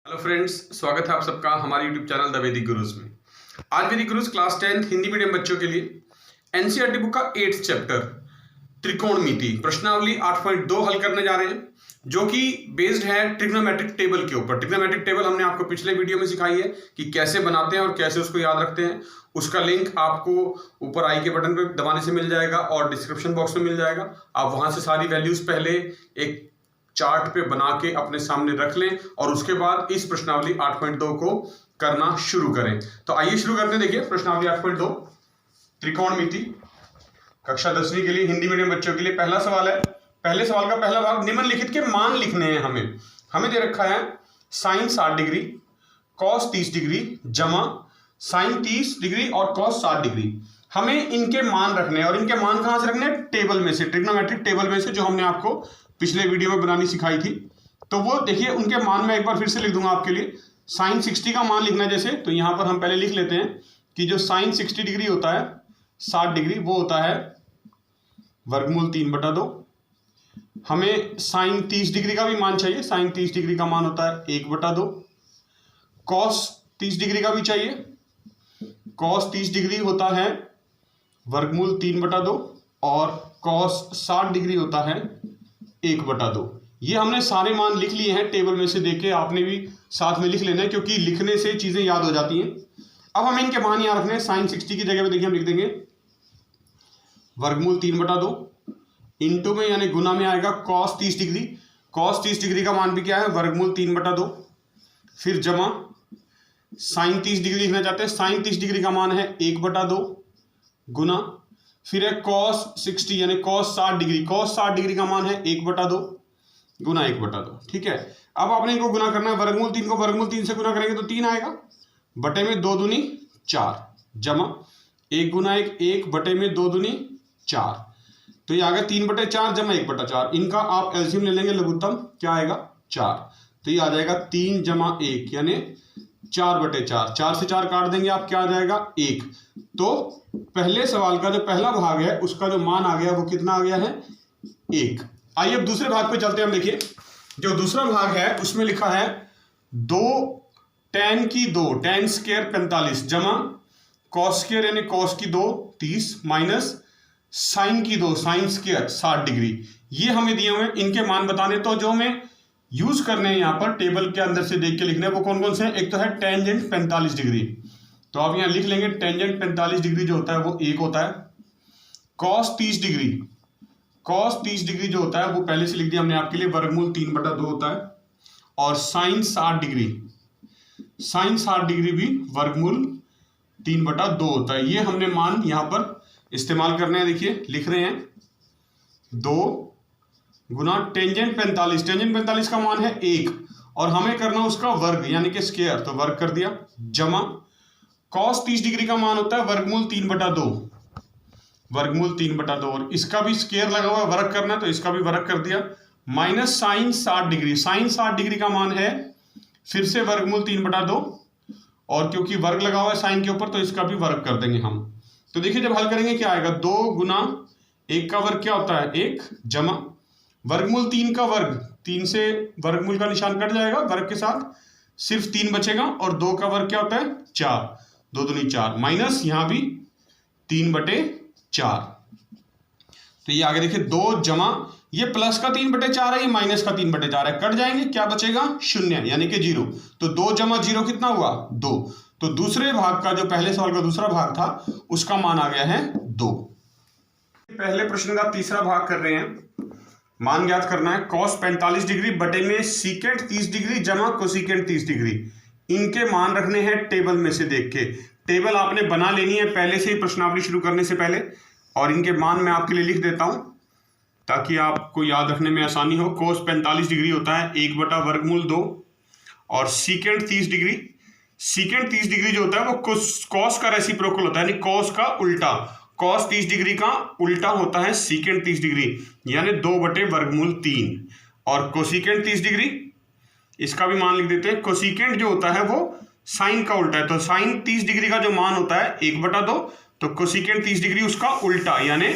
Hello friends, स्वागत है आप सबका हमारे यूट्यूब चैनल द वैदिक गुरुज में। आज वैदिक गुरुज क्लास 10 हिंदी मीडियम बच्चों के लिए एनसीईआरटी बुक का 8th चैप्टर त्रिकोणमिति प्रश्नावली 8.2 हल करने जा रहे हैं, जो कि बेस्ड है ट्रिग्नोमेट्रिक टेबल के ऊपर। ट्रिग्नोमेट्रिक टेबल हमने आपको पिछले वीडियो में सिखाई है कि कैसे बनाते हैं और कैसे उसको याद रखते हैं। उसका लिंक आपको ऊपर आई के बटन पर दबाने से मिल जाएगा और डिस्क्रिप्शन बॉक्स में मिल जाएगा। आप वहां से सारी वैल्यूज पहले एक चार्ट पे बना के अपने सामने रख लें और उसके बाद इस प्रश्नावली 8.2 को करना शुरू करें। तो आइए शुरू करते हैं। देखिए प्रश्नावली 8.2 त्रिकोणमिति कक्षा 10वीं के लिए हिंदी मीडियम बच्चों के लिए पहला सवाल है। पहले सवाल का पहला भाग, निम्नलिखित के मान लिखने हैं। हमें दे रखा है साइन 60 डिग्री कॉस 30 डिग्री जमा साइन 30 डिग्री और कॉस 60 डिग्री। हमें इनके मान रखने हैं और इनके मान कहां से रखने हैं? टेबल में से, ट्रिग्नोमेट्रिक टेबल में से, जो हमने आपको पिछले वीडियो में बनानी सिखाई थी। तो वो देखिए उनके मान में एक बार फिर से लिख दूंगा आपके लिए। साइन 60 का मान लिखना है जैसे, तो यहां पर हम पहले लिख लेते हैं कि जो साइन 60 डिग्री होता है 60 डिग्री वो होता है वर्गमूल 3/2। हमें साइन 30 डिग्री का भी मान चाहिए। साइन 30 डिग्री का मान होता है 1/2। कॉस 30 डिग्री का भी चाहिए। कॉस 30 डिग्री होता है वर्गमूल 3/2 और कॉस 60 डिग्री होता है 1/2। ये हमने सारे मान लिख लिए हैं टेबल में से देख के। आपने भी साथ में लिख लेना है क्योंकि लिखने से चीजें याद हो जाती हैं। अब हमें इनके मान याद रखने हैं। साइन 60 की जगह पे देखिए हम लिख देंगे वर्गमूल 3/2 इंटू में यानी गुना में आएगा कॉस 30 डिग्री। कॉस 30 डिग्री का मान भी क्या है? वर्गमूल 3/2। फिर जमा साइन 30 डिग्री लिखना चाहते हैं। साइन 30 डिग्री का मान है 1/2 गुना, फिर है कॉस 60 यानी कॉस 60 डिग्री। कॉस 60 डिग्री का मान है 1/2 गुना 1/2। ठीक है, अब आपने इनको गुना करना है। वर्गमूल 3 को वर्गमूल 3 से गुना करेंगे तो 3 आएगा, बटे में 2 दूनी 4 जमा 1 गुना 1 1 बटे में 2 दूनी 4। तो ये आ गया 3/4 जमा 1/4। इनका आप एलसीएम ले लेंगे, लघुत्तम क्या आएगा? 4। तो ये आ जाएगा 3 जमा 1 यानी 4/4। 4 से 4 काट देंगे आप, क्या आ जाएगा? 1। तो पहले सवाल का जो पहला भाग है उसका जो मान आ गया वो कितना आ गया है? 1। आइए अब दूसरे भाग पे चलते हैं। हम देखिए जो दूसरा भाग है उसमें लिखा है 2 tan की 2 tan स्क्वायर 45 जमा कॉस स्क्वायर यानी कॉस की 2 30 माइनस साइन की 2 साइन स्क्वायर 60 डिग्री। ये हमें दिए हुए इनके मान बताने। तो जो हमें यूज करने हैं यहाँ पर टेबल के अंदर से देख के लिखने हैं वो कौन कौन से हैं? एक तो है टेंजेंट 45 डिग्री, तो आप यहाँ लिख लेंगे टेंजेंट 45 डिग्री जो होता है वो 1 होता है। कॉस 30 डिग्री, कॉस 30 डिग्री जो होता है वो पहले से लिख दिया हमने आपके लिए, वर्गमूल 3/2 होता है। और साइन 60 डिग्री, साइन 60 डिग्री भी वर्गमूल 3/2 होता है। ये हमने मान यहाँ पर इस्तेमाल करने हैं। देखिए लिख रहे हैं 2 गुना टेंजेंट 45। टेंजेंट 45 का मान है 1 और हमें करना उसका वर्ग यानी कि स्क्वायर, तो वर्ग कर दिया जमा कॉस 30 डिग्री का मान होता है वर्गमूल 3/2, वर्गमूल 3/2 और इसका भी स्क्वायर लगा हुआ है, वर्ग करना है तो इसका भी वर्ग कर दिया minus sine 60 degree. Sine 60 degree का मान है फिर से वर्गमूल 3/2 और क्योंकि वर्ग लगा हुआ है साइन के ऊपर तो इसका भी वर्ग कर देंगे हम। तो देखिए जब हल करेंगे क्या आएगा? 2 गुना 1 का वर्ग क्या होता है? 1 जमा वर्गमूल 3 का वर्ग, 3 से वर्गमूल का निशान कट जाएगा, वर्ग के साथ सिर्फ 3 बचेगा और 2 का वर्ग क्या होता है? 4, 2 दूनी 4 माइनस यहां भी 3/4। तो ये आगे देखिए 2 जमा ये प्लस का 3/4 है, ये माइनस का 3/4 है, कट जाएंगे, क्या बचेगा? 0 यानी कि 0। तो 2 जमा 0 कितना हुआ? 2। तो दूसरे भाग का जो पहले सवाल का दूसरा भाग था उसका मान आ गया है 2। पहले प्रश्न का तीसरा भाग कर रहे हैं। मान ज्ञात करना है कॉस 45 डिग्री बटे में सीकेंट 30 डिग्री जमा कोसीकेंट 30 डिग्री। इनके मान रखने हैं टेबल में से देख के। टेबल आपने बना लेनी है पहले से ही प्रश्नावली शुरू करने से पहले, और इनके मान मैं आपके लिए लिख देता हूं ताकि आपको याद रखने में आसानी हो। कोस 45 डिग्री होता है 1/2 और सीकेंट 30 डिग्री, सीकेंट 30 डिग्री जो होता है वो कॉस का रेसिप्रोकल होता है यानी कॉस का उल्टा। कॉस 30 डिग्री का उल्टा होता है सीकेंट 30 डिग्री यानी 2/3। और कोसीकेंट 30 डिग्री इसका भी मान लिख देते हैं। कोसीकेंट जो होता है वो साइन का उल्टा है, तो साइन 30 डिग्री का जो मान होता है 1/2, तो कोसीकेंट 30 डिग्री उसका उल्टा यानी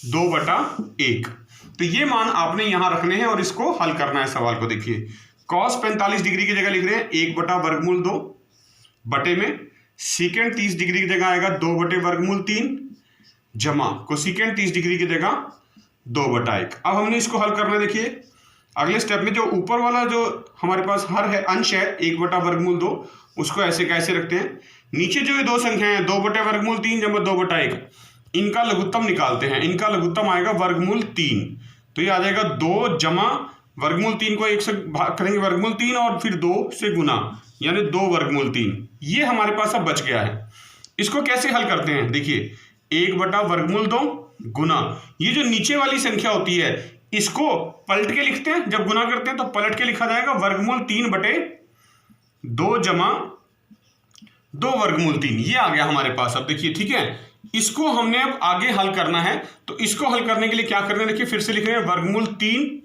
2/1। तो ये मान आपने यहां रखने हैं और इसको हल करना है सवाल को। देखिए कॉस 45 डिग्री की जगह लिख रहे हैं 1/√2 बटे में सीकेंड 30 डिग्री की जगह आएगा 2/√3 जमा कोसेकेंड 30 डिग्री की जगह 2/1। अब हमने इसको हल करना है। देखिए अगले स्टेप में जो ऊपर वाला जो हमारे पास हर है अंश है 1/√2 उसको ऐसे कैसे रखते हैं। नीचे जो ये दो संख्याएं हैं 2/√3 जमा 2/1 इनका लघुत्तम निकालते हैं। इनका लघुत्तम आएगा √3। तो ये आ जाएगा 2 जमा √3 को 1 से भाग करेंगे √3 और फिर 2 से गुना यानी 2 √3। ये हमारे पास अब बच गया है। इसको कैसे हल करते हैं देखिए 1/√2 गुना ये जो नीचे वाली संख्या होती है इसको पलट के लिखते हैं। जब गुना करते हैं तो पलट के लिखा जाएगा √3/2 जमा 2 √3। ये आ गया हमारे पास। अब देखिए ठीक है इसको हमने अब आगे हल करना है। तो इसको हल करने के लिए क्या करना है देखिए फिर से लिख रहे हैं √3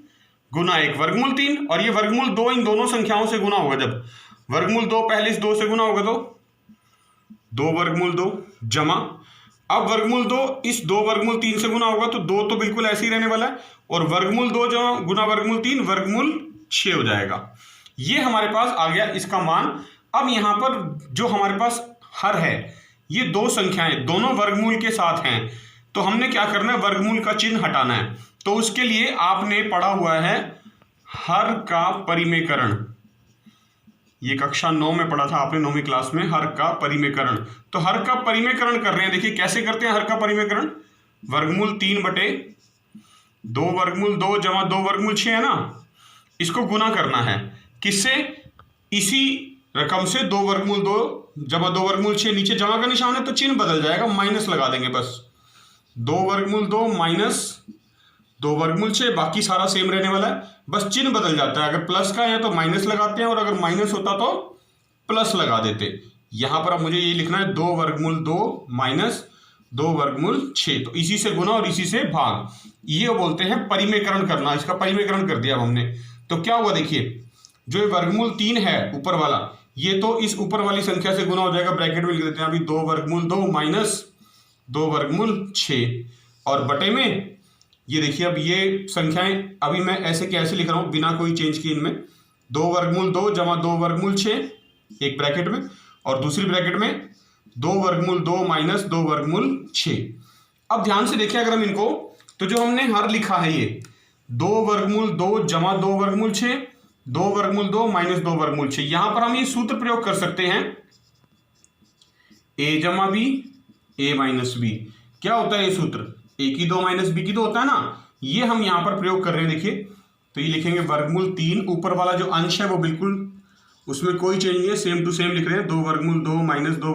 गुना 1 √3 और ये √2 इन दोनों संख्याओं से गुना होगा। जब √2 पहले इस 2 से गुना होगा तो 2 जमा अब √2 इस 2 से गुना होगा तो 2 तो बिल्कुल ऐसे ही रहने वाला है और √2 जो गुना √3 √6 हो जाएगा। ये हमारे पास आ गया इसका मान। अब यहां पर जो हमारे पास हर है ये दो संख्याएं दोनों वर्गमूल के साथ हैं तो हमने क्या करना है वर्गमूल का चिन्ह हटाना है। तो उसके लिए आपने पढ़ा हुआ है हर का परिमेयकरण। ये कक्षा 9 में पढ़ा था आपने 9वीं क्लास में हर का परिमेयकरण। तो हर का परिमेयकरण कर रहे हैं। देखिए कैसे करते हैं हर का परिमेयकरण √3/2 जमा 2 √6 है ना। इसको गुना करना है किससे इसी रकम से 2 जमा 2 नीचे जमा का निशान है तो चिन्ह बदल जाएगा माइनस लगा देंगे बस 2 माइनस 2 बाकी सारा सेम रहने वाला है बस चिन्ह बदल जाता है। अगर प्लस का है तो माइनस लगाते हैं और अगर माइनस होता तो प्लस लगा देते। यहां पर अब मुझे ये लिखना है 2 माइनस 2 तो इसी से गुना और इसी से भाग ये बोलते हैं परिमेयकरण करना। इसका परिमेयकरण कर दिया अब हमने। तो क्या हुआ देखिए जो ये √3 है ऊपर वाला ये तो इस ऊपर वाली संख्या से गुना हो जाएगा। ब्रैकेट में लिख देते हैं अभी 2 माइनस 2 और बटे में ये देखिए अब ये संख्याएं अभी मैं ऐसे कैसे लिख रहा हूं बिना कोई चेंज किए इनमें 2 जमा 2 एक ब्रैकेट में और दूसरी ब्रैकेट में 2 माइनस 2 अब ध्यान से देखिए अगर हम इनको तो जो हमने हर लिखा है ये 2 जमा 2 माइनस 2 यहां पर हम ये सूत्र प्रयोग कर सकते हैं a जमा बी a माइनस बी। क्या होता है ये सूत्र a की 2 माइनस बी की 2 होता है ना। ये हम यहां पर प्रयोग कर रहे हैं। देखिए तो ये लिखेंगे √3 ऊपर वाला जो अंश है वो बिल्कुल उसमें कोई चेंज नहीं है सेम टू सेम लिख रहे हैं 2 माइनस 2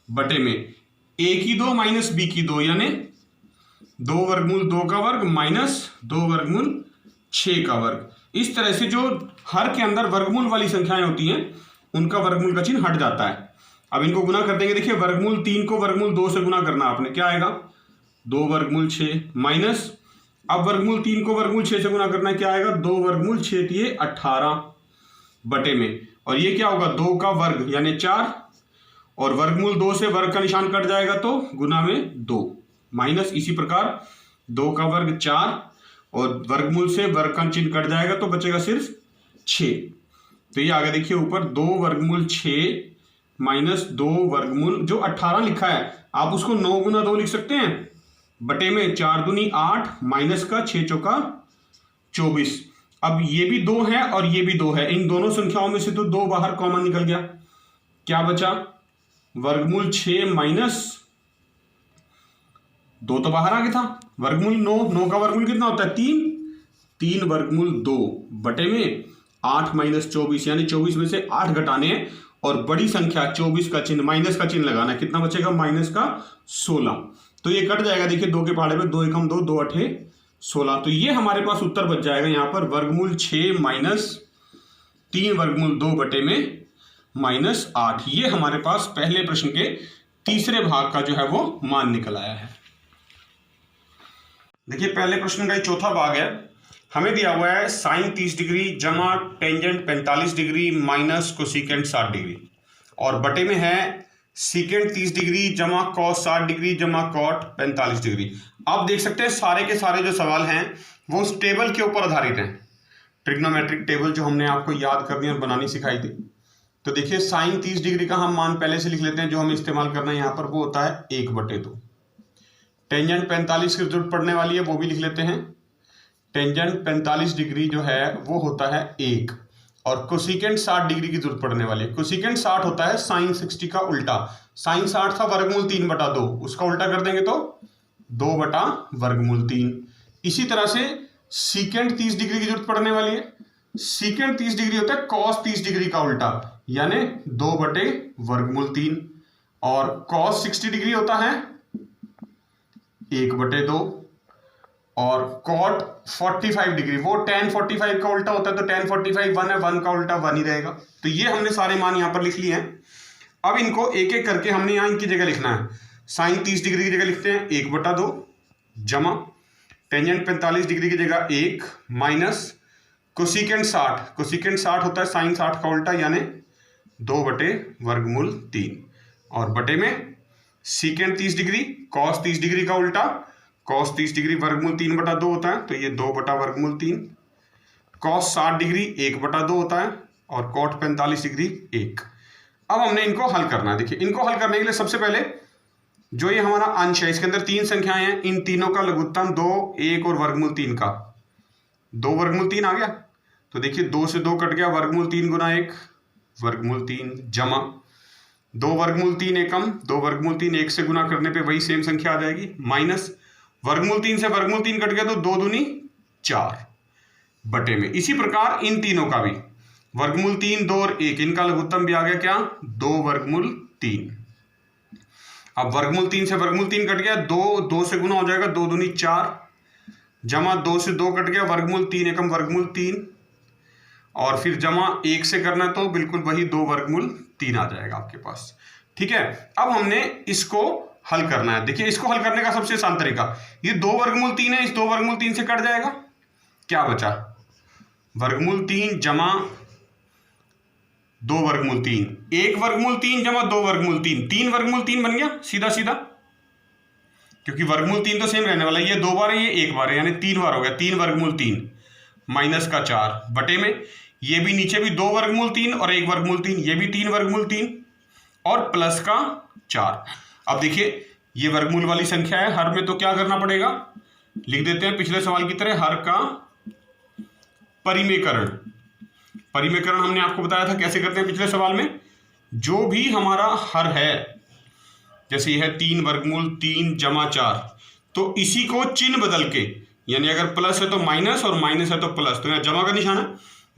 बटे में a की 2 माइनस b की 2 यानी 2 का वर्ग माइनस 2 का वर्ग। इस तरह से जो हर के अंदर वर्गमूल वाली संख्याएं होती हैं उनका वर्गमूल का चिन्ह हट जाता है। अब इनको गुना कर देंगे। देखिए √3 को √2 से गुना करना आपने क्या आएगा 2 माइनस अब √3 को √6 से गुना करना है क्या आएगा 2 ये 18 बटे में और ये क्या होगा 2 का वर्ग यानी 4 और √2 से वर्ग का निशान कट जाएगा तो गुना में 2 माइनस इसी प्रकार 2 का वर्ग 4 और वर्गमूल से वर्ग का चिन्ह कट जाएगा तो बचेगा सिर्फ 6। तो ये आगे देखिए ऊपर 2 माइनस 2 जो 18 लिखा है आप उसको 9 गुना 2 लिख सकते हैं बटे में 4 दूनी 8 माइनस का 6 चौका 24। अब ये भी 2 है और ये भी 2 है इन दोनों संख्याओं में से तो 2 बाहर कॉमन निकल गया। क्या बचा 6 माइनस 2 तो बाहर आ गया था 9 का वर्गमूल कितना होता है 3 2 बटे में 8 माइनस 24 यानी 24 में से 8 घटाने हैं और बड़ी संख्या 24 का चिन्ह माइनस का चिन्ह लगाना है। कितना बचेगा माइनस का 16। तो ये कट जाएगा देखिए 2 के पहाड़े पे 2 एकम 2 2 8 16। तो ये हमारे पास उत्तर बच जाएगा यहाँ पर 6 माइनस 3 2 बटे में माइनस 8। ये हमारे पास पहले प्रश्न के तीसरे भाग का जो है वो मान निकल आया है। देखिए पहले प्रश्न का चौथा भाग है। हमें दिया हुआ है साइन 30 डिग्री जमा tangent 45 degree minus cosecant 60 degree और बटे में है सीकेंट 30 डिग्री जमा कॉस 60 डिग्री जमा कॉट 45 डिग्री। आप देख सकते हैं सारे के सारे जो सवाल हैं वो उस टेबल के ऊपर आधारित हैं। ट्रिग्नोमेट्रिक टेबल जो हमने आपको याद करनी और बनानी सिखाई थी। तो देखिए साइन 30 डिग्री का हम मान पहले से लिख लेते हैं, जो हम इस्तेमाल करना है यहाँ पर वो होता है 1/2। टेंजेंट 45 की जरूरत पड़ने वाली है, वो भी लिख लेते हैं। टेंजेंट 45 डिग्री जो है वो होता है 1, और कोसिकेंट 60 डिग्री की जरूरत पड़ने वाली है। कोसिकेंट 60 होता है साइन 60 का उल्टा। साइन 60 था वर्गमूल 3/2, उसका उल्टा कर देंगे तो 2/√3। इसी तरह से सीकेंट 30 डिग्री की जरूरत पड़ने वाली है। सीकेंट 30 डिग्री होता है कॉस 30 डिग्री का उल्टा, यानी 2/√3। और कॉस 60 डिग्री होता है 1/2। और कॉट 45 डिग्री वो tan 45 का उल्टा होता है, तो tan 45 1 है, 1 का उल्टा 1 ही रहेगा। तो ये हमने सारे मान यहां पर लिख लिए हैं। अब इनको एक एक करके हमने यहां इनकी जगह लिखना है। साइन 30 डिग्री की जगह लिखते हैं 1/2 जमा टेंजेंट 45 डिग्री की जगह 1 माइनस कोसिकेंट 60। कोसिकेंट 60 होता है साइन 60 का उल्टा, यानी 2/√3। और बटे में सीकेंट 30 डिग्री कॉस 30 डिग्री का उल्टा, कॉस 30 डिग्री वर्गमूल 3/2 होता है, तो ये 2/√3। कॉस 60 डिग्री 1/2 होता है, और कॉट 45 डिग्री 1। अब हमने इनको हल करना है। देखिए इनको हल करने के लिए सबसे पहले जो ये हमारा अंश है, इसके अंदर 3 संख्याएं हैं, इन तीनों का लघुत्तम 2, 1 और वर्गमूल 3 का 2/3 आ गया। तो देखिए 2 से 2 कट गया, वर्गमूल 3 गुना 1 वर्गमूल 3 जमा 2/3 एकम 2/3 1 से गुना करने पे वही सेम संख्या आ जाएगी, माइनस वर्गमूल 3 से वर्गमूल 3 कट गया तो 2 दूनी 4 बटे में। इसी प्रकार इन तीनों का भी वर्गमूल 3, 2 और 1 इनका लघुत्तम भी आ गया क्या 2/3। अब वर्गमूल 3 से वर्गमूल 3 कट गया, 2 से गुना हो जाएगा, 2 दूनी 4 जमा 2 से 2 कट गया, वर्गमूल 3 एकम वर्गमूल 3, और फिर जमा 1 से करना तो बिल्कुल वही 2/3 आ जाएगा आपके पास। ठीक है, अब हमने इसको हल करना है। देखिए इसको हल करने का सबसे आसान तरीका, ये 2/3 है, इस 2/3 से कट जाएगा, क्या बचा वर्गमूल 3 जमा 2/3, 1/3 जमा 2/3, 3/3 बन गया सीधा सीधा, क्योंकि वर्गमूल 3 तो सेम रहने वाला है, ये 2 बार है ये 1 बार है, यानी 3 बार हो गया, 3/3 माइनस का 4 बटे में ये भी नीचे भी 2/3 और 1/3, ये भी 3/3 और प्लस का 4। अब देखिए ये वर्गमूल वाली संख्या है, हर में तो क्या करना पड़ेगा, लिख देते हैं पिछले सवाल की तरह, हर का परिमेयकरण। परिमेयकरण हमने आपको बताया था कैसे करते हैं पिछले सवाल में। जो भी हमारा हर है, जैसे यह है 3/3 जमा 4, तो इसी को चिन्ह बदल के, यानी अगर प्लस है तो माइनस और माइनस है तो प्लस, तो यहाँ जमा का निशान है,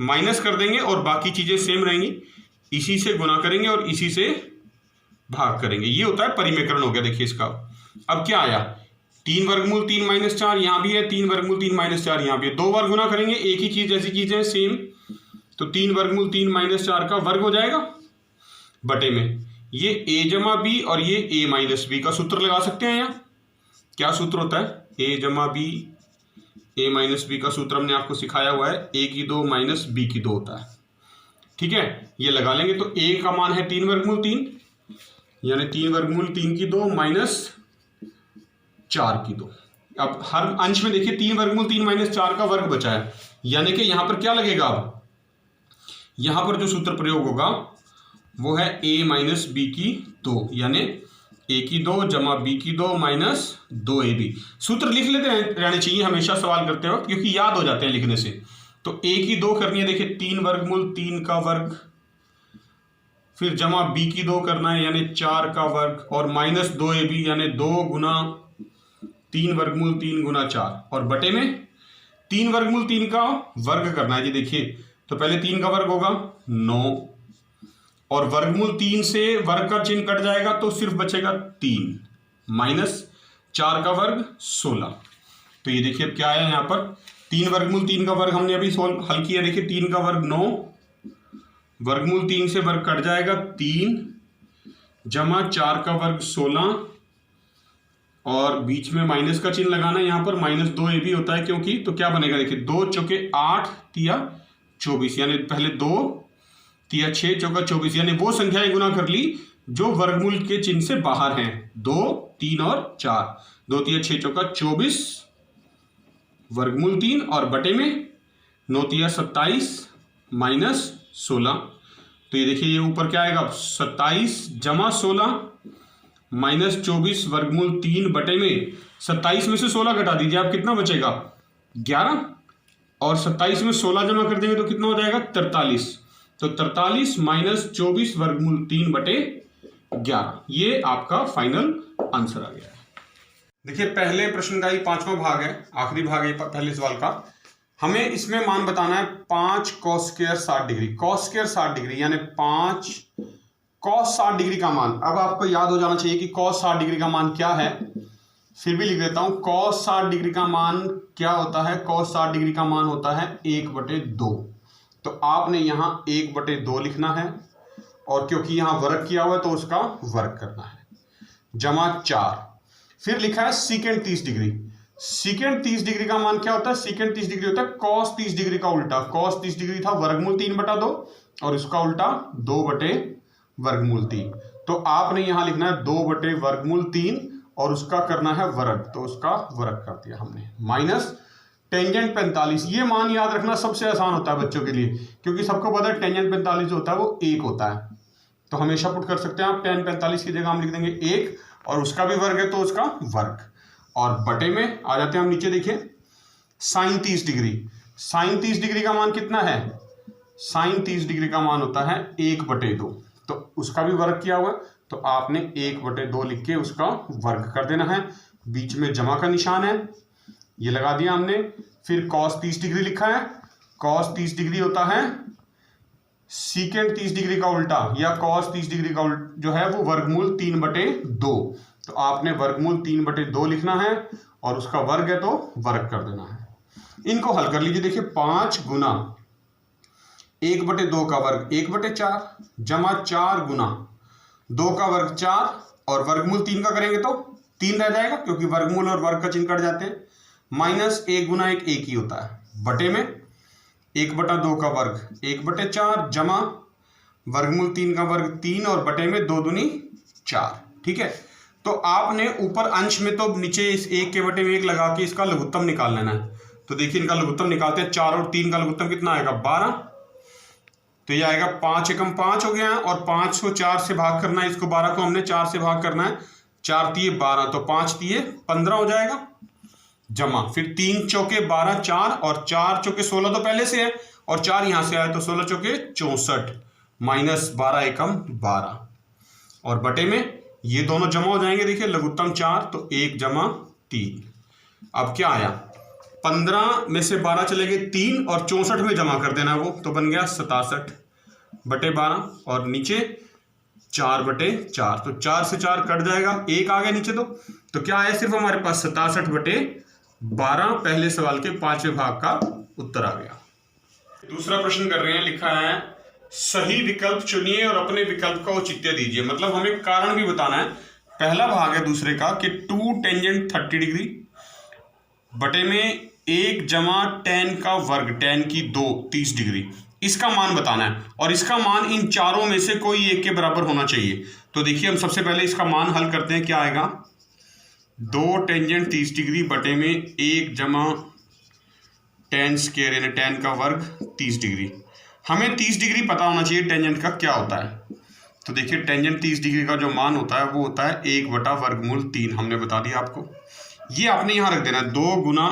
माइनस कर देंगे और बाकी चीजें सेम रहेंगी, इसी से गुना करेंगे और इसी से भाग करेंगे, ये होता है परिमेयकरण हो गया। देखिए इसका अब क्या आया, 3/3 माइनस 4 यहाँ भी है, 3/3 माइनस 4 यहाँ भी है, 2 बार गुना करेंगे, एक ही चीज जैसी चीजें सेम, तो 3/3 माइनस 4 का वर्ग हो जाएगा बटे में ये a जमा बी और ये a माइनस बी का सूत्र लगा सकते हैं। यहाँ क्या सूत्र होता है, a जमा बी a माइनस बी का सूत्र हमने आपको सिखाया हुआ है, a की 2 माइनस b की 2 होता है। ठीक है, ये लगा लेंगे तो a का मान है 3/3, यानी 3/3 की 2 माइनस 4 की 2। अब हर अंश में देखिए 3/3 माइनस 4 का वर्ग बचा है, यानी कि यहां पर क्या लगेगा, अब यहां पर जो सूत्र प्रयोग होगा वो है a माइनस बी की 2, यानी a की 2 जमा b की 2 माइनस 2ab। सूत्र लिख लेते रहने चाहिए हमेशा सवाल करते वक्त, क्योंकि याद हो जाते हैं लिखने से। तो a की 2 करनी है, देखिए 3/3 का वर्ग, फिर जमा b की 2 करना है यानी 4 का वर्ग, और माइनस 2ab यानी 2 गुना 3/3 गुना 4, और बटे में 3/3 का वर्ग करना है जी। देखिए तो पहले 3 का वर्ग होगा 9, और वर्गमूल 3 से वर्ग का चिन्ह कट जाएगा तो सिर्फ बचेगा 3, माइनस 4 का वर्ग 16। तो ये देखिए अब क्या आया यहाँ पर, 3/3 का वर्ग हमने अभी हल किया, देखिए 3 का वर्ग 9, वर्गमूल 3 से वर्ग कट जाएगा 3 जमा 4 का वर्ग 16, और बीच में माइनस का चिन्ह लगाना है, यहाँ पर माइनस 2ab होता है क्योंकि, तो क्या बनेगा देखिए 2 चौके 8 तिया 24, यानी पहले 2 तिया 6 चौका 24, यानी वो संख्याएं गुना कर ली जो वर्गमूल के चिन्ह से बाहर हैं, 2, 3 और 4, 2 तिया 6 चौका 24 वर्गमूल 3, और बटे में 9 तिया 27 माइनस 16, तो ये देखिए ये ऊपर क्या आएगा 27 जमा 16 माइनस 24 वर्गमूल 3 बटे में 27 में से 16 घटा दीजिए आप, कितना बचेगा 11, और 27 में 16 जमा कर देंगे तो कितना हो जाएगा 43, तो 43 माइनस 24 वर्गमूल 3 बटे 11, ये आपका फाइनल आंसर आ गया है। देखिए पहले प्रश्न का ही 5वां भाग है, आखिरी भाग है पहले सवाल का। हमें इसमें मान बताना है 5 cos square 60 degree, cos square 60 degree यानी 5 cos 60 डिग्री का मान। अब आपको याद हो जाना चाहिए कि cos 60 डिग्री का मान क्या है, फिर भी लिख देता हूं। cos 60 डिग्री का मान क्या होता है, cos 60 डिग्री का मान होता है 1/2, तो आपने यहां 1/2 लिखना है, और क्योंकि यहां वर्ग किया हुआ है तो उसका वर्ग करना है, जमा 4। फिर लिखा है सीकेंड 30 डिग्री, सीकेंड 30 डिग्री का मान क्या होता है, सीकेंड 30 डिग्री होता है cos 30 डिग्री का उल्टा। cos 30 डिग्री था वर्गमूल 3/2 और इसका उल्टा 2/√3, तो आपने यहां लिखना है 2/√3 और उसका करना है वर्ग, तो उसका वर्ग कर दिया हमने। माइनस टेंजेंट 45, ये मान याद रखना सबसे आसान होता है बच्चों के लिए, क्योंकि सबको पता है टेंजेंट 45 जो होता है वो 1 होता है, तो हमेशा पुट कर सकते हैं आप। tan 45 की जगह हम लिख देंगे 1, और उसका भी वर्ग है तो उसका वर्ग, और बटे में आ जाते हैं हम नीचे। देखिए sin 30 डिग्री, sin 30 डिग्री का मान कितना है, sin 30 डिग्री का मान होता है 1/2, तो उसका भी वर्ग किया हुआ है, तो आपने 1/2 लिख के उसका वर्ग कर देना है। बीच में जमा का निशान है, ये लगा दिया हमने। फिर cos 30 डिग्री लिखा है, cos 30 डिग्री होता है सीकेंड 30 डिग्री का उल्टा, या cos 30 डिग्री का जो है वो वर्गमूल 3/2, तो आपने वर्गमूल 3/2 लिखना है, और उसका वर्ग है तो वर्ग कर देना है। इनको हल कर लीजिए। देखिए 5 गुना 1/2 का वर्ग 1/4, जमा 4 गुना 2 का वर्ग 4, और वर्गमूल 3 का करेंगे तो 3 रह जाएगा, क्योंकि वर्गमूल और वर्ग का चिन्ह कट जाते हैं। माइनस 1 गुना 1 1 ही होता है, बटे में 1/2 का वर्ग 1/4, जमा वर्गमूल 3 का वर्ग 3, और बटे में 2 दूनी 4। ठीक है, तो आपने ऊपर अंश में तो नीचे इस 1 के बटे में 1 लगा के इसका लघुत्तम निकाल लेना है। तो देखिए इनका लघुत्तम निकालते हैं, 4 और 3 का लघुत्तम कितना आएगा 12, तो ये आएगा 5 एकम 5 हो गया है, और 5 को 4 से भाग करना है, इसको 12 को हमने 4 से भाग करना है, 4 तिये 12, तो 5 तिये 15 हो जाएगा, जमा फिर 3 चौके 12 4, और 4 चौके 16 तो पहले से है, और 4 यहां से आया तो 16 चौके 64, माइनस 12 एकम 12, और बटे में ये दोनों जमा हो जाएंगे। देखिए लघुत्तम 4, तो 1 जमा 3, अब क्या आया 15 में से 12 चले गए 3, और 64 में जमा कर देना वो, तो बन गया 67/12, और नीचे 4/4, तो 4 से 4 कट जाएगा, 1 आ गया नीचे, तो क्या आया सिर्फ हमारे पास 67/12, पहले सवाल के 5वें भाग का उत्तर आ गया। दूसरा प्रश्न कर रहे हैं, लिखा है सही विकल्प चुनिए और अपने विकल्प का औचित्य दीजिए, मतलब हमें कारण भी बताना है। पहला भाग है दूसरे का कि 2 टेंजेंट 30 डिग्री बटे में 1 जमा tan का वर्ग tan की 2 30 डिग्री, इसका मान बताना है, और इसका मान इन चारों में से कोई एक के बराबर होना चाहिए। तो देखिए हम सबसे पहले इसका मान हल करते हैं, क्या आएगा 2 टेंजेंट 30 डिग्री बटे में 1 जमा tan स्क्वायर यानी tan का वर्ग 30 डिग्री। हमें 30 डिग्री पता होना चाहिए टेंजेंट का क्या होता है। तो देखिए टेंजेंट 30 डिग्री का जो मान होता है वो होता है 1/√3, हमने बता दिया आपको। ये आपने यहाँ रख देना है 2 गुना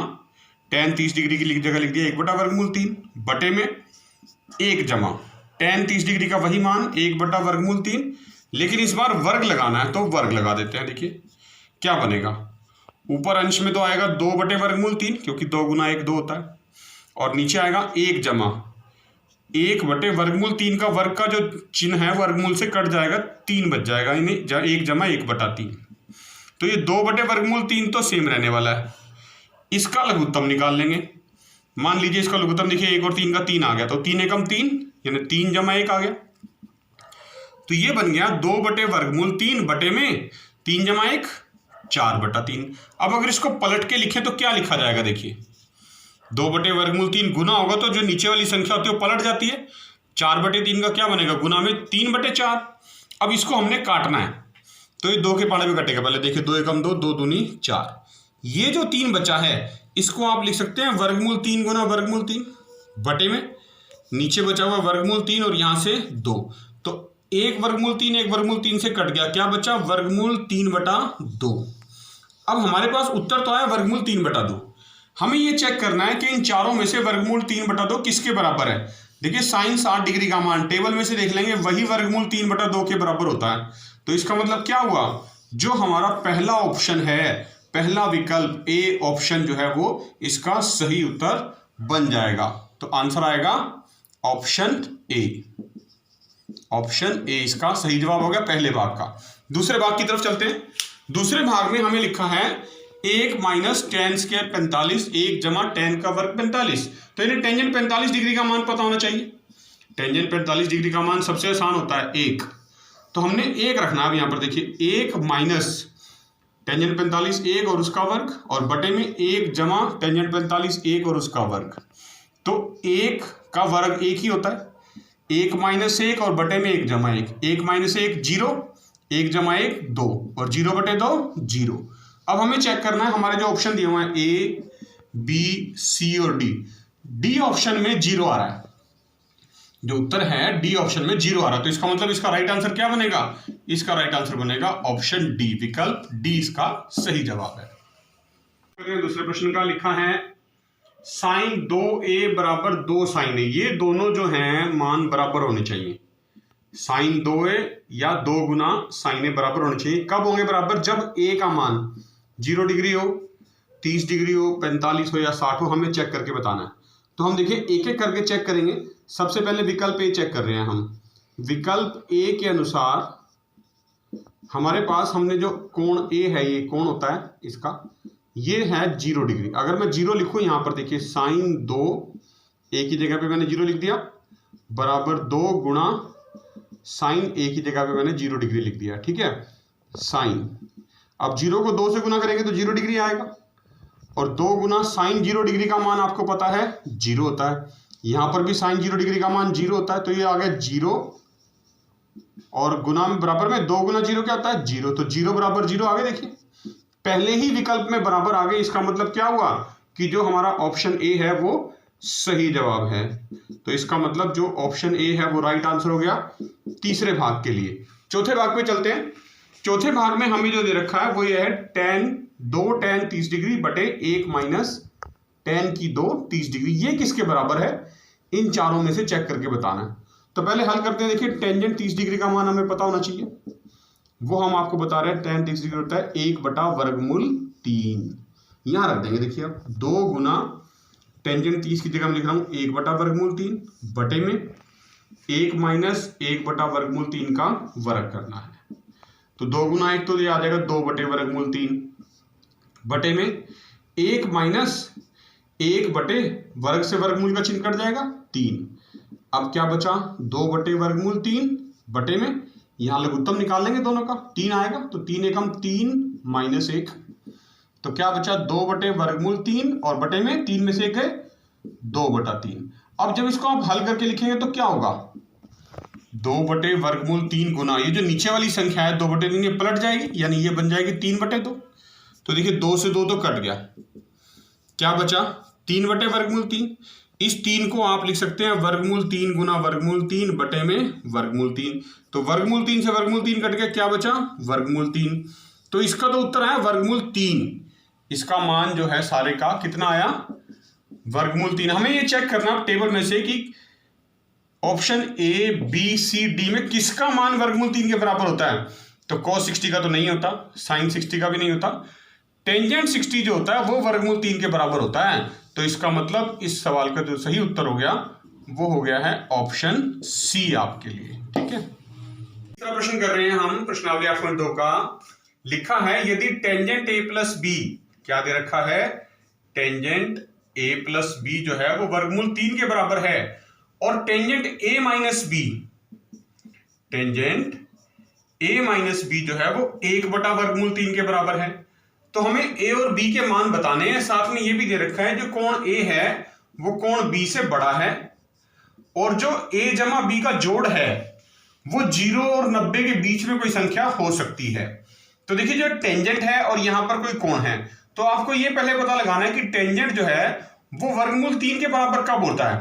tan 30 डिग्री की जगह लिख दिया 1/√3, बटे में 1 जमा tan 30 डिग्री का वही मान 1/√3, लेकिन इस बार वर्ग लगाना है तो वर्ग लगा देते हैं। देखिए क्या बनेगा, ऊपर अंश में तो आएगा 2/√3, क्योंकि 2 गुना 1 2 होता है, और नीचे आएगा 1 जमा 1/√3 का वर्ग का जो चिन्ह है वर्गमूल से कट जाएगा, 3 बच जाएगा, यानी 1 जमा 1/3, तो ये 2/√3 तो सेम रहने वाला है। इसका लघुत्तम निकाल लेंगे। मान लीजिए इसका लघुत्तम देखिए 1 और 3 का 3 आ गया, तो 3 एकम 3 यानी 3 जमा 1 आ गया, तो ये बन गया 2/√3 बटे में 3 जमा 1 4/3। अब अगर इसको पलट के लिखें तो क्या लिखा जाएगा, देखिए 2/√3 गुना होगा तो जो नीचे वाली संख्या होती है वो पलट जाती है, 4/3 का क्या बनेगा गुना में 3/4। अब इसको हमने काटना है, तो ये 2 के पाले में कटेगा, पहले देखिए 2 एकम 2 2 दूनी 4, ये जो 3 बचा है इसको आप लिख सकते हैं वर्गमूल 3 गुना वर्गमूल 3, बटे में नीचे बचा हुआ वर्गमूल 3 और यहां से 2, तो 1 वर्गमूल 3 1 वर्गमूल 3 से कट गया, क्या बचा वर्गमूल 3/2। अब हमारे पास उत्तर तो आया वर्गमूल 3/2। हमें ये चेक करना है कि इन चारों में से वर्गमूल 3/2 किसके बराबर है। देखिए साइन 60 डिग्री का मान टेबल में से देख लेंगे, वही वर्गमूल 3/2 के बराबर होता है। तो इसका मतलब क्या हुआ, जो हमारा पहला ऑप्शन है, पहला विकल्प ए ऑप्शन जो है वो इसका सही उत्तर बन जाएगा। तो आंसर आएगा ऑप्शन ए। ऑप्शन ए इसका सही जवाब हो गया पहले भाग का। दूसरे भाग की तरफ चलते हैं। दूसरे भाग में हमें लिखा है 1 माइनस tan स्क्वायर 45, 1 जमा tan का वर्ग 45। तो इन्हें टेंजेंट 45 डिग्री का मान पता होना चाहिए। टेंजेंट 45 डिग्री का मान सबसे आसान होता है 1, तो हमने 1 रखना है। अब यहाँ पर देखिए 1 माइनस टेंजेंट 45 1 और उसका वर्ग, और बटे में 1 जमा टेंजेंट 45 1 और उसका वर्ग। तो 1 का वर्ग 1 ही होता है, 1 माइनस 1 और बटे में 1 जमा 1, 1 माइनस 1 0, 1 जमा 1 2 और 0/2 0। अब हमें चेक करना है हमारे जो ऑप्शन दिए हुए हैं ए बी सी और डी, डी ऑप्शन में 0 आ रहा है। जो उत्तर है डी ऑप्शन में 0 आ रहा है, तो इसका मतलब इसका राइट आंसर क्या बनेगा, इसका राइट आंसर बनेगा ऑप्शन डी, विकल्प डी इसका सही जवाब है। दूसरे प्रश्न का लिखा है साइन 2a बराबर 2 साइन a, ये दोनों जो हैं मान बराबर होने चाहिए। साइन 2a या 2 गुना साइन a बराबर होने चाहिए। कब होंगे बराबर, जब a का मान 0 डिग्री हो, 30 डिग्री हो, 45 हो या 60 हो, हमें चेक करके बताना है। तो हम देखिए एक एक करके चेक करेंगे। सबसे पहले विकल्प ए चेक कर रहे हैं हम। विकल्प ए के अनुसार हमारे पास हमने जो कोण ए है, ये कोण होता है इसका, ये है 0 डिग्री। अगर मैं 0 लिखूं यहां पर देखिए साइन 2 ए की जगह पे मैंने 0 लिख दिया, बराबर 2 गुणा साइन ए की जगह पे मैंने 0 डिग्री लिख दिया, ठीक है। साइन, अब 0 को 2 से गुना करेंगे तो 0 डिग्री आएगा, और 2 गुना साइन 0 डिग्री का मान आपको पता है 0 होता है। यहां पर भी साइन 0 डिग्री का मान 0 होता है, तो ये आ गया 0 और गुना में बराबर में 2 गुना 0 क्या होता है 0, तो 0 बराबर 0 आ गए। देखिए पहले ही विकल्प में बराबर आ गए, इसका मतलब क्या हुआ कि जो हमारा ऑप्शन ए है वो सही जवाब है। तो इसका मतलब जो ऑप्शन ए है वो राइट आंसर हो गया तीसरे भाग के लिए। चौथे भाग पे चलते हैं। चौथे भाग में हमें जो दे रखा है वो ये है tan 30 डिग्री बटे 1 माइनस tan की 2 30 डिग्री, ये किसके बराबर है, इन चारों में से चेक करके बताना है। तो पहले हल करते हैं। देखिए टेंजेंट 30 डिग्री का मान हमें पता होना चाहिए, वो हम आपको बता रहे हैं tan 30 डिग्री होता है 1/√3। यहां रख देंगे। देखिए अब 2 गुना टेंजेंट 30 की जगह मैं लिख रहा हूं 1/√3 बटे में 1 माइनस 1/√3 का वर्ग करना है। तो 2 गुना 1 तो ये आ जाएगा 2/√3 बटे में 1 माइनस 1 बटे वर्ग से वर्गमूल का चिन्ह कट जाएगा 3। अब क्या बचा 2/√3 बटे में, यहां लघुत्तम निकाल लेंगे दोनों का, 3 आएगा, तो 3 एकम 3 माइनस 1, तो क्या बचा 2/√3 और बटे में 3 में से 1 है 2/3। अब जब इसको आप हल करके लिखेंगे तो क्या होगा 2/√3 गुना ये जो नीचे वाली संख्या है 2/3, ये पलट जाएगी, यानी ये बन जाएगी 3/2। तो देखिए 2 से 2 तो कट गया, क्या बचा 3/√3। इस 3 को आप लिख सकते हैं 3 गुना 3 बटे में 3। तो 3 से 3 कट गया, क्या बचा 3। तो इसका तो उत्तर है 3। इसका मान जो है सारे का कितना आया 3। हमें ये चेक करना टेबल में से कि option A B C D में किसका मान 3 के बराबर होता है। तो cos 60 का तो नहीं होता, sin 60 का भी नहीं होता, टेंजेंट 60 जो होता है वो 3 के बराबर होता है। तो इसका मतलब इस सवाल का जो सही उत्तर हो गया वो हो गया है ऑप्शन सी आपके लिए, ठीक है। तीसरा प्रश्न कर रहे हैं हम, प्रश्नावली 8.2 का। लिखा है यदि टेंजेंट ए प्लस बी, क्या दे रखा है टेंजेंट ए प्लस बी जो है वो 3 के बराबर है, और tangent A minus B, tangent A minus B जो है वो 1/√3 के बराबर है। तो हमें ए और बी के मान बताने हैं। साथ में ये भी दे रखा है जो कोण ए है वो कोण बी से बड़ा है, और जो ए जमा बी का जोड़ है वो 0 और 90 के बीच में कोई संख्या हो सकती है। तो देखिए जो टेंजेंट है और यहां पर कोई कोण है, तो आपको ये पहले पता लगाना है कि टेंजेंट जो है वो 3 के बराबर कब होता है।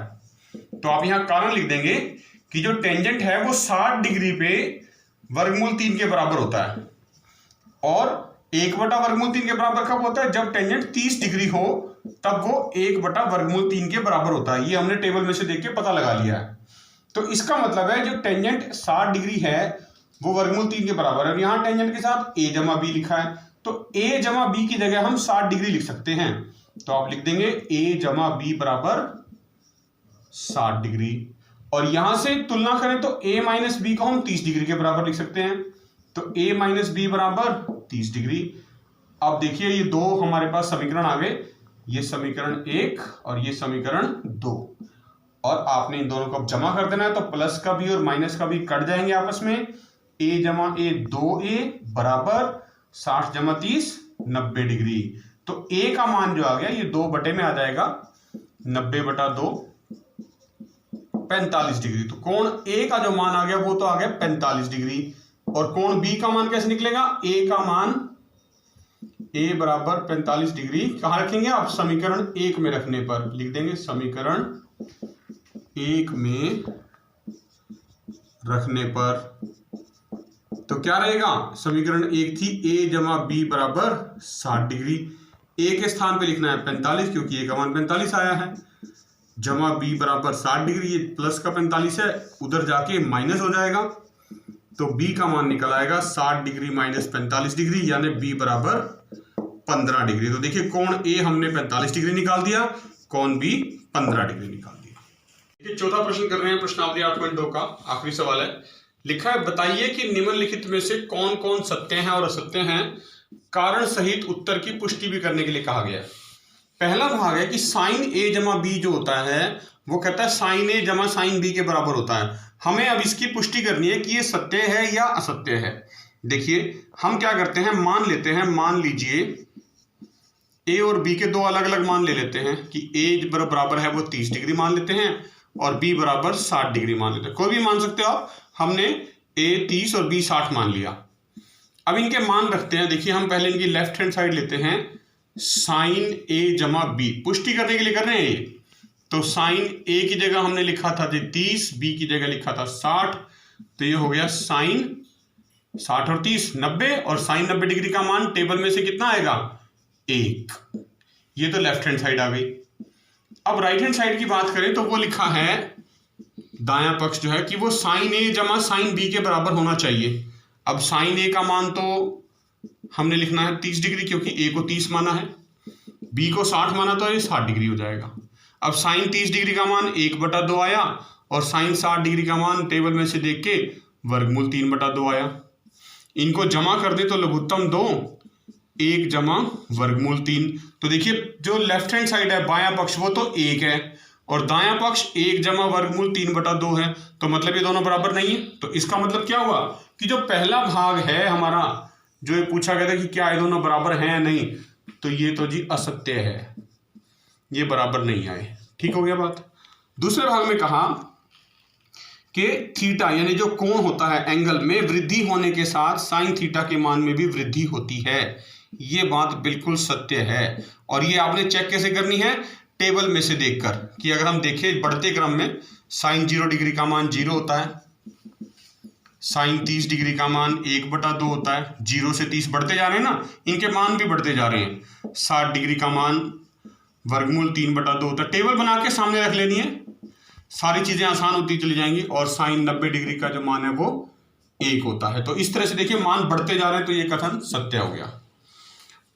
तो आप यहाँ कारण लिख देंगे कि जो टेंजेंट है वो 60 डिग्री पे वर्गमूल 3 के बराबर होता है, और 1/वर्गमूल 3 के बराबर कब होता है? जब टेंजेंट 30 डिग्री हो तब वो 1/वर्गमूल 3 के बराबर होता है। ये हमने टेबल में से देख के पता लगा लिया है। तो इसका मतलब है जो टेंजेंट 60 डिग्री है वो वर्गमूल 3 के बराबर है। यहाँ टेंजेंट के साथ a जमा बी लिखा है, तो a जमा बी की जगह हम 60 डिग्री लिख सकते हैं। तो आप लिख देंगे a जमा बी बराबर 60 डिग्री, और यहां से तुलना करें तो a माइनस बी को हम 30 डिग्री के बराबर लिख सकते हैं। तो a माइनस बी बराबर 30 डिग्री। अब देखिए ये दो हमारे पास समीकरण आ गए, ये समीकरण 1 और ये समीकरण 2, और आपने इन दोनों को अब जमा कर देना है। तो प्लस का भी और माइनस का भी कट जाएंगे आपस में। a जमा a 2a बराबर 60 जमा 30 90 डिग्री। तो a का मान जो आ गया ये 2 बटे में आ जाएगा, 90/2 45 डिग्री। तो कोण a का जो मान आ गया वो तो आ गया 45 डिग्री। और कोण b का मान कैसे निकलेगा? a का मान a बराबर 45 डिग्री कहां रखेंगे आप? समीकरण 1 में रखने पर लिख देंगे, समीकरण 1 में रखने पर। तो क्या रहेगा? समीकरण 1 थी a जमा बी बराबर 60 डिग्री। a के स्थान पे लिखना है 45 क्योंकि a का मान 45 आया है, जमा b बराबर 60 डिग्री। ये प्लस का 45 है, उधर जाके माइनस हो जाएगा, तो b का मान निकल आएगा 60 डिग्री माइनस 45 डिग्री, यानी b बराबर 15 डिग्री। तो देखिए कोण a हमने 45 डिग्री निकाल दिया, कोण b 15 डिग्री निकाल दिया। ये चौथा प्रश्न कर रहे हैं प्रश्नावली 8.2 का, आखिरी सवाल है। लिखा है बताइए कि निम्नलिखित में से कौन कौन सत्य हैं और असत्य हैं, कारण सहित उत्तर की पुष्टि भी करने के लिए कहा गया है। पहला भाग है कि साइन a जमा बी जो होता है वो कहता है साइन a जमा साइन बी के बराबर होता है। हमें अब इसकी पुष्टि करनी है कि ये सत्य है या असत्य है। देखिए हम क्या करते हैं, मान लेते हैं, मान लीजिए a और b के दो अलग अलग मान ले लेते हैं कि a बराबर है वो 30 डिग्री मान लेते हैं और b बराबर 60 डिग्री मान लेते हैं। कोई भी मान सकते हो आप। हमने a 30 और b 60 मान लिया। अब इनके मान रखते हैं। देखिए हम पहले इनकी लेफ्ट हैंड साइड लेते हैं, साइन a जमा बी, पुष्टि करने के लिए कर रहे हैं ये। तो साइन a की जगह हमने लिखा था 30, b की जगह लिखा था 60, तो ये हो गया साइन 60 और 30 90, और साइन 90 डिग्री का मान टेबल में से कितना आएगा? 1। ये तो लेफ्ट हैंड साइड आ गई। अब राइट हैंड साइड की बात करें तो वो लिखा है, दायां पक्ष जो है कि वो साइन a जमा साइन b के बराबर होना चाहिए। अब साइन a का मान तो हमने लिखना है 30 डिग्री क्योंकि a को 30 माना है, b को 60 माना तो ये 60 डिग्री हो जाएगा। अब साइन 30 डिग्री का मान 1/2 आया, और साइन 60 डिग्री का मान टेबल में से देख के वर्गमूल 3/2 आया। इनको जमा कर दे तो लघुत्तम 2 1 जमा वर्गमूल 3। तो देखिए जो लेफ्ट हैंड साइड है बायां पक्ष वो तो 1 है, और दायां पक्ष 1 जमा वर्गमूल 3/2 है, तो मतलब ये दोनों बराबर नहीं है। तो इसका मतलब क्या हुआ कि जो पहला भाग है हमारा, जो ये पूछा गया था कि क्या ये दोनों बराबर हैं या नहीं, तो ये तो जी असत्य है, ये बराबर नहीं आए। ठीक हो गया बात। दूसरे भाग में कहा कि थीटा यानी जो कोण होता है एंगल में वृद्धि होने के साथ साइन थीटा के मान में भी वृद्धि होती है। ये बात बिल्कुल सत्य है, और ये आपने चेक कैसे करनी है? टेबल में से देखकर कि अगर हम देखें बढ़ते क्रम में साइन 0 डिग्री का मान 0 होता है, साइन 30 डिग्री का मान 1/2 होता है। 0 से 30 बढ़ते जा रहे हैं ना, इनके मान भी बढ़ते जा रहे हैं। 60 डिग्री का मान वर्गमूल 3/2 होता है। टेबल बना के सामने रख लेनी है, सारी चीजें आसान होती चली जाएंगी। और साइन 90 डिग्री का जो मान है वो 1 होता है। तो इस तरह से देखिए मान बढ़ते जा रहे हैं, तो ये कथन सत्य हो गया।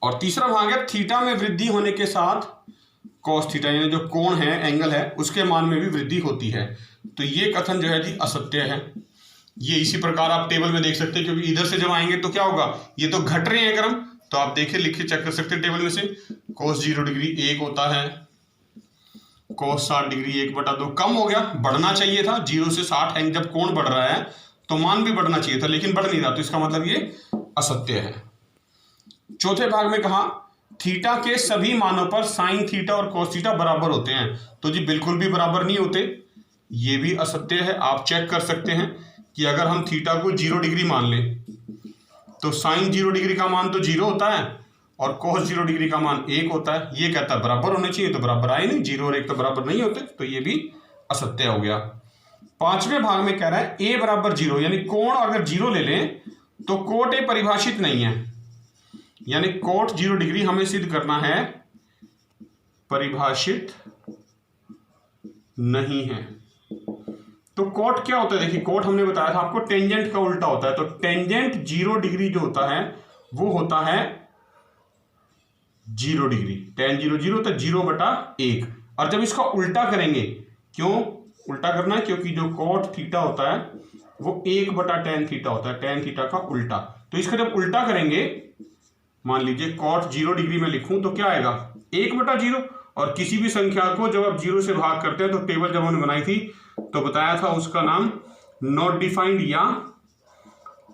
और तीसरा भाग है थीटा में वृद्धि होने के साथ कॉस थीटा यानी जो कोण है एंगल है उसके मान में भी वृद्धि होती है। तो ये कथन जो है जी असत्य है। ये इसी प्रकार आप टेबल में देख सकते हैं, क्योंकि इधर से जब आएंगे तो क्या होगा, ये तो घट रहे हैं क्रम, तो आप देखिए लिख के चेक कर सकते हैं टेबल में से। कोस 0 डिग्री 1 होता है, कोस 60 डिग्री 1/2 कम हो गया, बढ़ना चाहिए था। 0 से 60 है, जब कोण बढ़ रहा है तो मान भी बढ़ना चाहिए था, लेकिन बढ़ नहीं रहा, तो इसका मतलब ये असत्य है। चौथे भाग में कहा थीटा के सभी मानों पर साइन थीटा और कोस थीटा बराबर होते हैं। तो जी बिल्कुल भी बराबर नहीं होते, ये भी असत्य है। आप चेक कर सकते हैं कि अगर हम थीटा को 0 डिग्री मान लें तो साइन 0 डिग्री का मान तो 0 होता है और कोस 0 डिग्री का मान 1 होता है। ये कहता है बराबर होने चाहिए, तो बराबर आए नहीं, 0 और 1 तो बराबर नहीं होते, तो ये भी असत्य हो गया। पांचवें भाग में कह रहा है ए बराबर 0, यानी कोण अगर 0 ले लें तो कोट ए परिभाषित नहीं है, यानी कोट 0 डिग्री हमें सिद्ध करना है परिभाषित नहीं है। तो कोट क्या होता है, देखिए कोट हमने बताया था आपको टेंजेंट का उल्टा होता है, तो टेंजेंट 0 डिग्री जो होता है वो होता है 0 डिग्री, tan 0 0 तो 0/1। और जब इसका उल्टा करेंगे, क्यों उल्टा करना है, क्योंकि जो कोट थीटा होता है वो 1/tan थीटा होता है, tan थीटा का उल्टा। तो इसका जब उल्टा करेंगे, मान लीजिए कोट 0 डिग्री में लिखूं तो क्या आएगा 1/0। और किसी भी संख्या को जब आप 0 से भाग करते हैं, तो टेबल जब हमने बनाई थी तो बताया था उसका नाम नॉट डिफाइंड या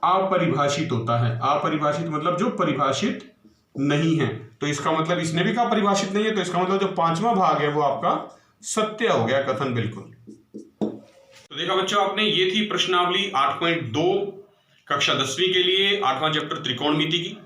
अपरिभाषित होता है। अपरिभाषित मतलब जो परिभाषित नहीं है। तो इसका मतलब इसने भी कहा परिभाषित नहीं है, तो इसका मतलब जो पांचवा भाग है वो आपका सत्य हो गया कथन, बिल्कुल। तो देखा बच्चों आपने, ये थी प्रश्नावली 8.2 कक्षा 10वीं के लिए 8वां चैप्टर त्रिकोणमिति की,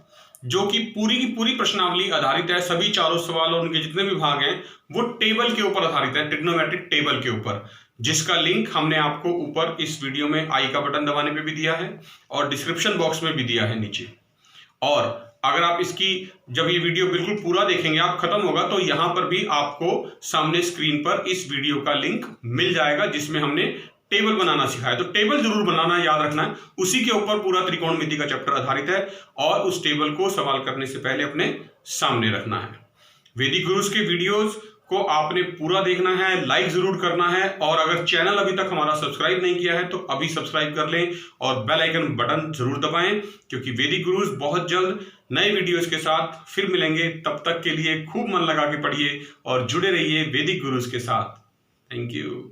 जो कि की पूरी प्रश्नावली आधारित है, सभी चारों सवाल और उनके जितने भी भाग हैं वो टेबल के ऊपर आधारित है, ट्रिग्नोमेट्रिक टेबल के ऊपर, जिसका लिंक हमने आपको ऊपर इस वीडियो में आई का बटन दबाने पे भी दिया है और डिस्क्रिप्शन बॉक्स में भी दिया है नीचे। और अगर आप इसकी जब ये वीडियो बिल्कुल पूरा देखेंगे, आप खत्म होगा, तो यहां पर भी आपको सामने स्क्रीन पर इस वीडियो का लिंक मिल जाएगा जिसमें हमने टेबल बनाना सिखाया। तो टेबल जरूर बनाना, याद रखना है, उसी के ऊपर पूरा त्रिकोणमिति का चैप्टर आधारित है और उस टेबल को सवाल करने से पहले अपने सामने रखना है। वैदिक गुरुज के वीडियोस को आपने पूरा देखना है, लाइक जरूर करना है, और अगर चैनल अभी तक हमारा सब्सक्राइब नहीं किया है तो अभी सब्सक्राइब कर लें और बेल आइकन बटन जरूर दबाएं, क्योंकि वैदिक गुरुज बहुत जल्द नए वीडियोस के साथ फिर मिलेंगे। तब तक के लिए खूब मन लगा के पढ़िए और जुड़े रहिए वैदिक गुरुज के साथ। Thank you.